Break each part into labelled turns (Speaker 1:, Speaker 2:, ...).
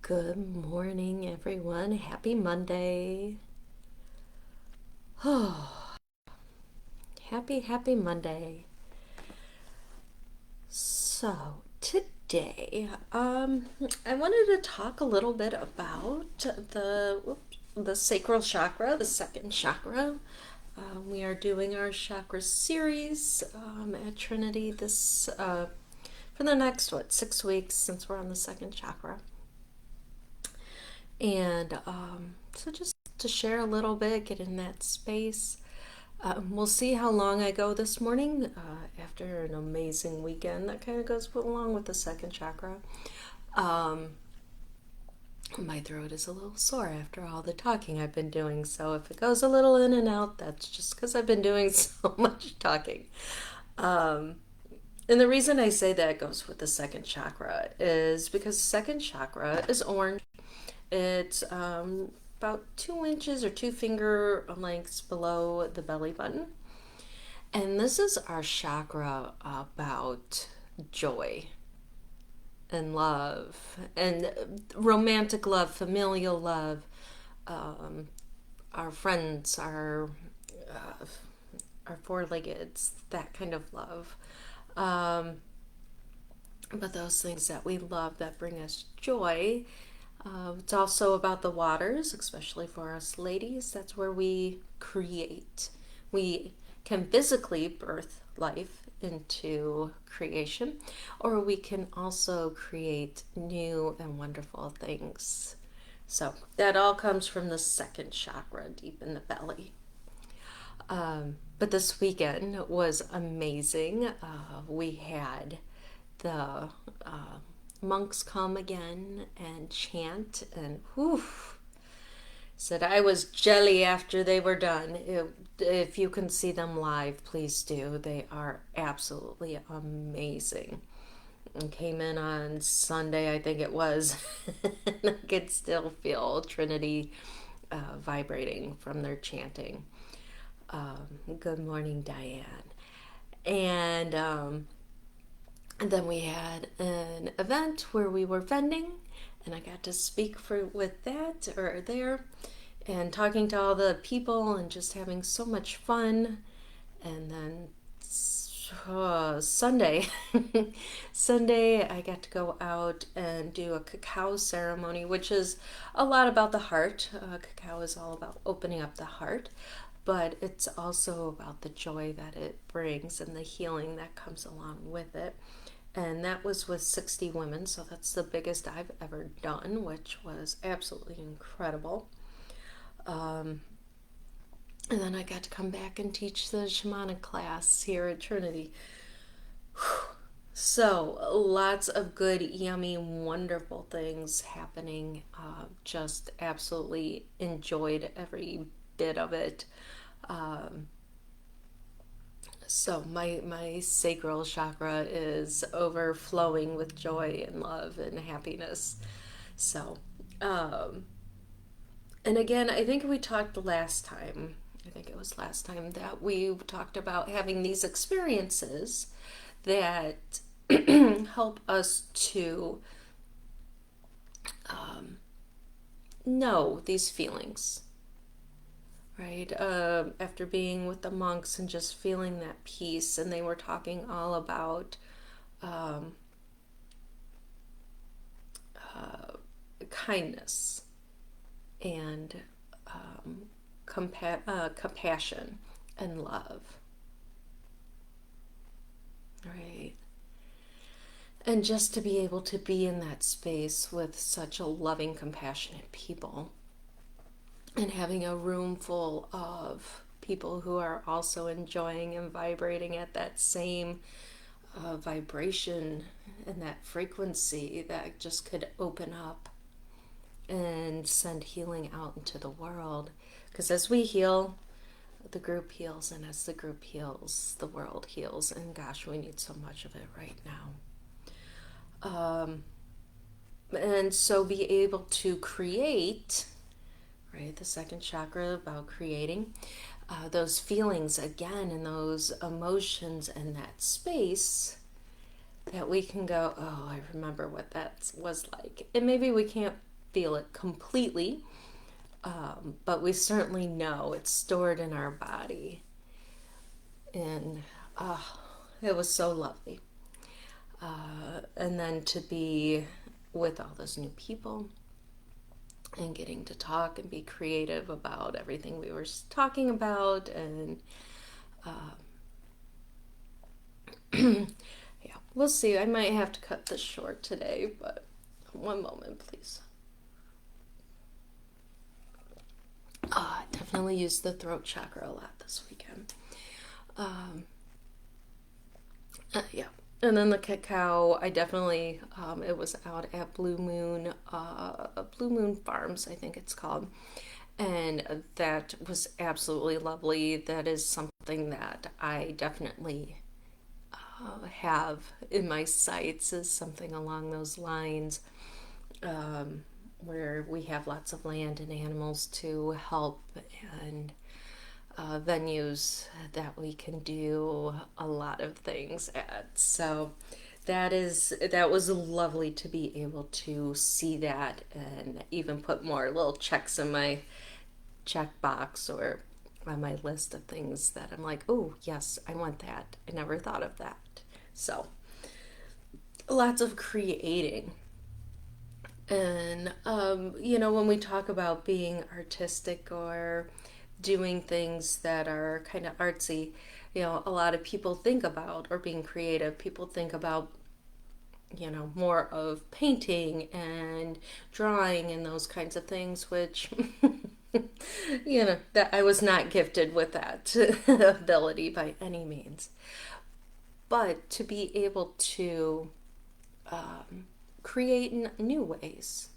Speaker 1: Good morning, everyone. Happy Monday. Oh, happy Monday. So, today, I wanted to talk a little bit about the sacral chakra, the second chakra. We are doing our chakra series at Trinity for the next, 6 weeks since we're on the second chakra. And so just to share a little bit, get in that space. We'll see how long I go this morning after an amazing weekend. That kind of goes along with the second chakra. My throat is a little sore after all the talking I've been doing, so if it goes a little in and out, that's just because I've been doing so much talking. And the reason I say that goes with the second chakra is because second chakra is orange. It's about 2 inches or 2 finger lengths below the belly button. And this is our chakra about joy and love and romantic love, familial love, our friends, our four-leggeds, that kind of love. But those things that we love that bring us joy. It's also about the waters, especially for us ladies. That's where we create. We can physically birth life into creation, or we can also create new and wonderful things. So that all comes from the second chakra deep in the belly. But this weekend was amazing. We had the monks come again and chant, and whew, said I was jelly after they were done. If you can see them live, please do. They are absolutely amazing. And came in on Sunday, I think it was, and I could still feel Trinity vibrating from their chanting. Good morning, Diane. And then we had an event where we were vending, and I got to speak with that or there, and talking to all the people and just having so much fun. And then Sunday, Sunday I got to go out and do a cacao ceremony, which is a lot about the heart. Cacao is all about opening up the heart, but it's also about the joy that it brings and the healing that comes along with it. And that was with 60 women, so that's the biggest I've ever done, which was absolutely incredible. And then I got to come back and teach the shamanic class here at Trinity. So lots of good, yummy, wonderful things happening. Just absolutely enjoyed every bit of it. So my sacral chakra is overflowing with joy and love and happiness. So, and again, I think we talked last time. I think it was last time that we talked about having these experiences that help us to know these feelings, right? After being with the monks and just feeling that peace, and they were talking all about kindness and compassion and love, right? And just to be able to be in that space with such a loving, compassionate people, and having a room full of people who are also enjoying and vibrating at that same vibration and that frequency that just could open up and send healing out into the world. Because as we heal, the group heals, and as the group heals, the world heals. And gosh, we need so much of it right now. And so be able to create, right? The second chakra about creating those feelings again, and those emotions and that space that we can go, oh, I remember what that was like. And maybe we can't feel it completely, but we certainly know it's stored in our body. And it was so lovely. And then to be with all those new people and getting to talk and be creative about everything we were talking about. And yeah, we'll see. I might have to cut this short today, but one moment, please. I definitely used the throat chakra a lot this weekend. Yeah. And then the cacao, I definitely, it was out at Blue Moon Farms, I think it's called. And that was absolutely lovely. That is something that I definitely have in my sights, is something along those lines, where we have lots of land and animals to help, and venues that we can do a lot of things at. So that was lovely to be able to see that, and even put more little checks in my check box or on my list of things that I'm like, oh yes, I want that. I never thought of that. So lots of creating. And when we talk about being artistic or doing things that are kind of artsy, a lot of people think about, or being creative, people think about, more of painting and drawing and those kinds of things, which, that I was not gifted with that ability by any means. But to be able to create in new ways,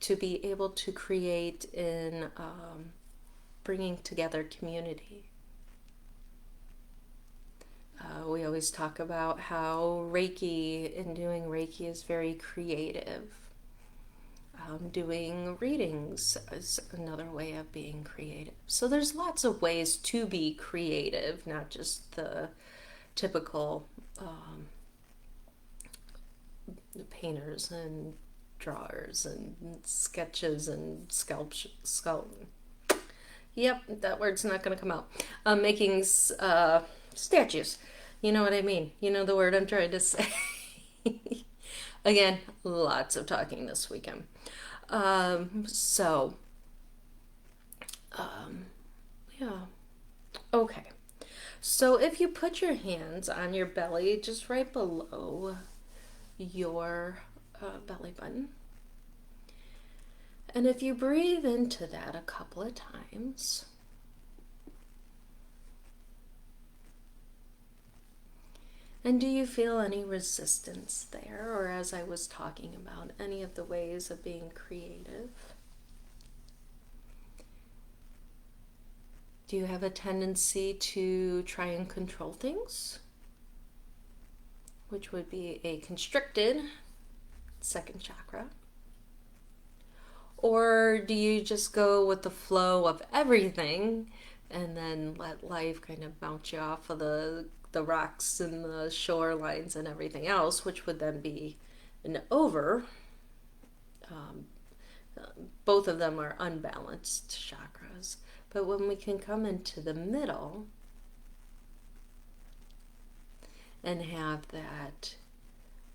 Speaker 1: to be able to create in bringing together community. We always talk about how Reiki and doing Reiki is very creative. Doing readings is another way of being creative. So there's lots of ways to be creative, not just the typical painters and drawers and sketches and Yep, that word's not going to come out. Making statues. You know what I mean? You know the word I'm trying to say. Again, lots of talking this weekend. Yeah. Okay. So if you put your hands on your belly, just right below your belly button, and if you breathe into that a couple of times, and do you feel any resistance there, or as I was talking about, any of the ways of being creative? Do you have a tendency to try and control things, which would be a constricted second chakra? Or do you just go with the flow of everything and then let life kind of bounce you off of the rocks and the shorelines and everything else, which would then be an over? Both of them are unbalanced chakras. But when we can come into the middle and have that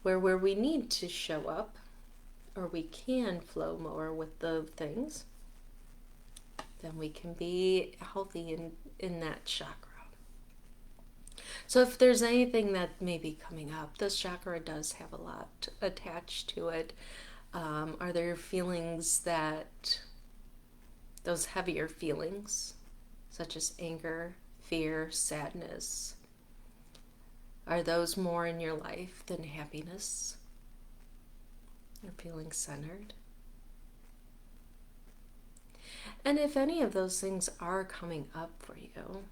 Speaker 1: where we need to show up, or we can flow more with the things, then we can be healthy in that chakra. So if there's anything that may be coming up, this chakra does have a lot attached to it. Are there feelings those heavier feelings, such as anger, fear, sadness, are those more in your life than happiness? You're feeling centered. And if any of those things are coming up for you,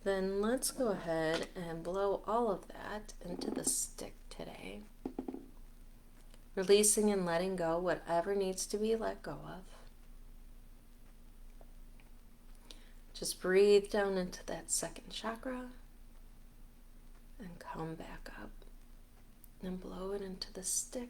Speaker 1: then let's go ahead and blow all of that into the stick today. Releasing and letting go whatever needs to be let go of. Just breathe down into that second chakra and come back up and blow it into the stick.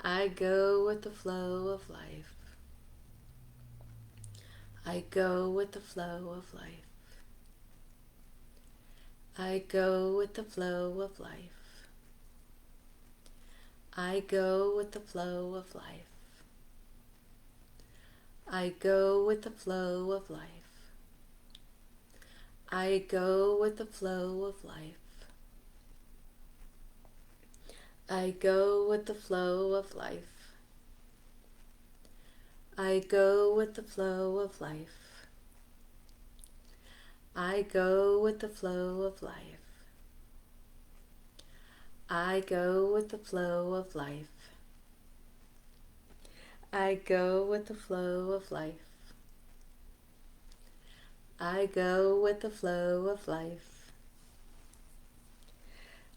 Speaker 1: I go with the flow of life. I go with the flow of life. I go with the flow of life. I go with the flow of life. I go with the flow of life. I go with the flow of life. I go with the flow of life. I go with the flow of life. I go with the flow of life. I go with the flow of life. I go with the flow of life. I go with the flow of life.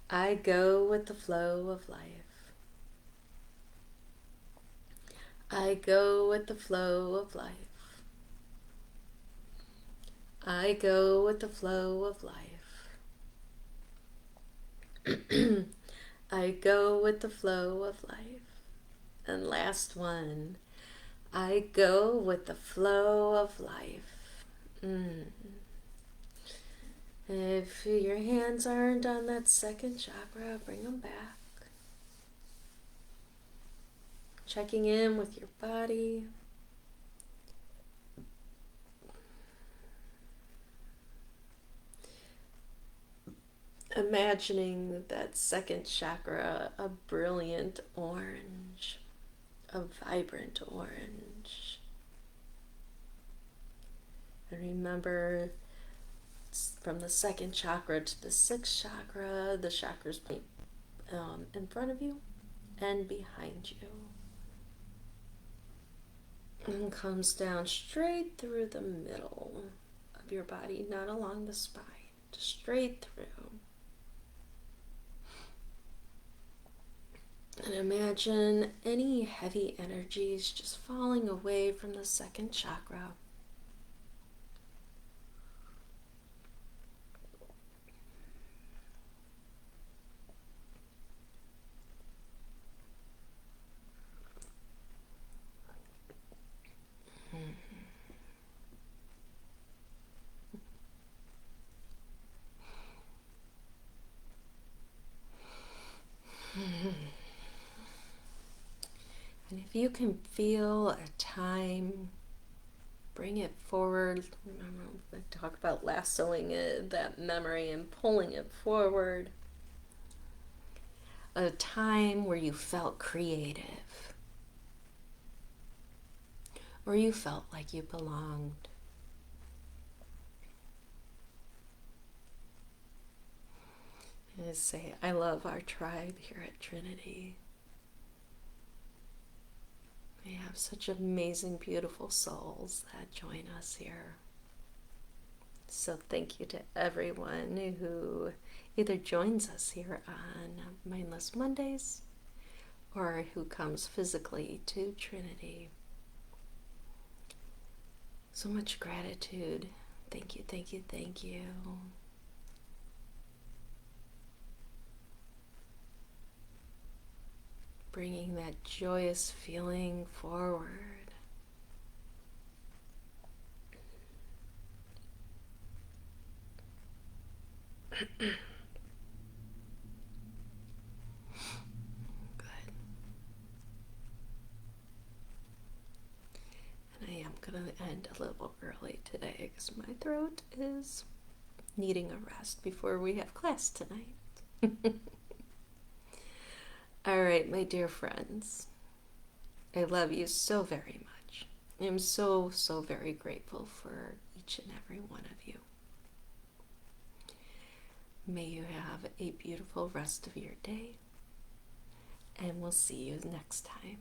Speaker 1: I go with the flow of life. I go with the flow of life. I go with the flow of life. I go with the flow of life. And last one, I go with the flow of life. If your hands aren't on that second chakra, bring them back. Checking in with your body. Imagining that second chakra a brilliant orange, a vibrant orange. And remember, from the second chakra to the sixth chakra, the chakras in front of you and behind you. And comes down straight through the middle of your body, not along the spine, just straight through. And imagine any heavy energies just falling away from the second chakra. And if you can feel a time, bring it forward. Remember, I talked about lassoing that memory and pulling it forward. A time where you felt creative, or you felt like you belonged. And say, I love our tribe here at Trinity. We have such amazing, beautiful souls that join us here. So thank you to everyone who either joins us here on Mindless Mondays or who comes physically to Trinity. So much gratitude. Thank you, thank you, thank you. Bringing that joyous feeling forward. Good. And I am going to end a little early today because my throat is needing a rest before we have class tonight. All right, my dear friends, I love you so very much. I'm so, so very grateful for each and every one of you. May you have a beautiful rest of your day, and we'll see you next time.